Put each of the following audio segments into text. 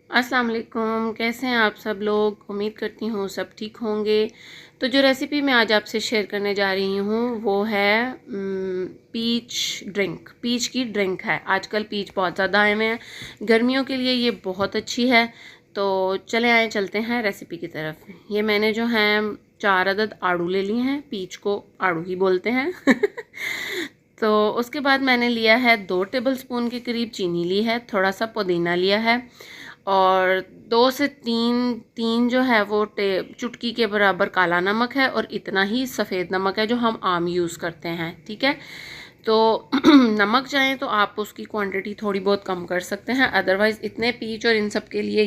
अस्सलाम वालेकुम, कैसे हैं आप सब लोग। उम्मीद करती हूँ सब ठीक होंगे। तो जो रेसिपी मैं आज आपसे शेयर करने जा रही हूँ वो है पीच ड्रिंक। पीच की ड्रिंक है। आजकल पीच बहुत ज़्यादा आए हुए हैं, गर्मियों के लिए ये बहुत अच्छी है। तो चलते हैं रेसिपी की तरफ। ये मैंने जो है 4 अदद आड़ू ले लिए हैं। पीच को आड़ू ही बोलते हैं। तो उसके बाद मैंने लिया है 2 टेबलस्पून के करीब चीनी ली है, थोड़ा सा पुदीना लिया है और 2 से 3 जो है वो चुटकी के बराबर काला नमक है और इतना ही सफ़ेद नमक है जो हम आम यूज़ करते हैं। ठीक है, तो नमक चाहें तो आप उसकी क्वांटिटी थोड़ी बहुत कम कर सकते हैं, अदरवाइज़ इतने पीच और इन सब के लिए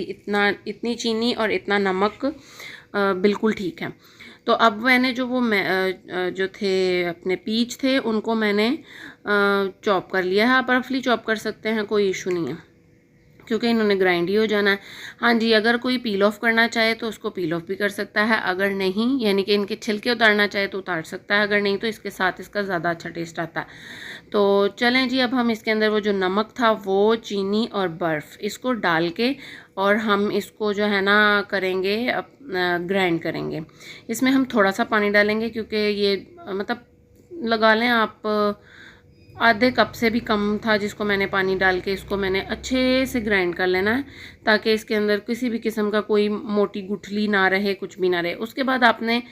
इतनी चीनी और इतना नमक बिल्कुल ठीक है। तो अब मैंने जो थे अपने पीच थे उनको मैंने चॉप कर लिया है। आप रफली चॉप कर सकते हैं, कोई इशू नहीं है, क्योंकि इन्होंने ग्राइंड ही हो जाना है। हाँ जी, अगर कोई पील ऑफ करना चाहे तो उसको पील ऑफ भी कर सकता है, अगर नहीं यानी कि इनके छिलके उतारना चाहे तो उतार सकता है, अगर नहीं तो इसके साथ इसका ज़्यादा अच्छा टेस्ट आता है। तो चलें जी, अब हम इसके अंदर वो जो नमक था वो चीनी और बर्फ़ इसको डाल के और हम इसको जो है ना करेंगे ग्राइंड करेंगे। इसमें हम थोड़ा सा पानी डालेंगे क्योंकि ये मतलब लगा लें आप आधे कप से भी कम था जिसको मैंने पानी डाल के इसको मैंने अच्छे से ग्राइंड कर लेना है, ताकि इसके अंदर किसी भी किस्म का कोई मोटी गुठली ना रहे, कुछ भी ना रहे। उसके बाद आपने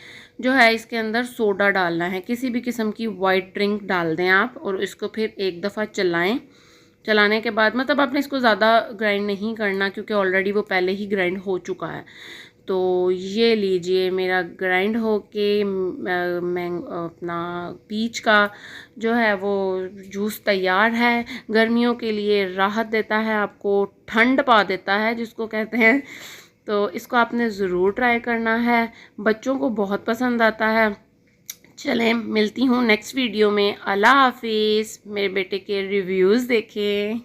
जो है इसके अंदर सोडा डालना है, किसी भी किस्म की वाइट ड्रिंक डाल दें आप और इसको फिर एक दफ़ा चलाएं। चलाने के बाद मतलब आपने इसको ज़्यादा ग्राइंड नहीं करना क्योंकि ऑलरेडी वो पहले ही ग्राइंड हो चुका है। तो ये लीजिए मेरा ग्राइंड हो के मैं अपना पीच का जो है वो जूस तैयार है। गर्मियों के लिए राहत देता है, आपको ठंड पा देता है जिसको कहते हैं। तो इसको आपने ज़रूर ट्राई करना है, बच्चों को बहुत पसंद आता है। चलें, मिलती हूँ नेक्स्ट वीडियो में। अल्लाह हाफिज़। मेरे बेटे के रिव्यूज़ देखें।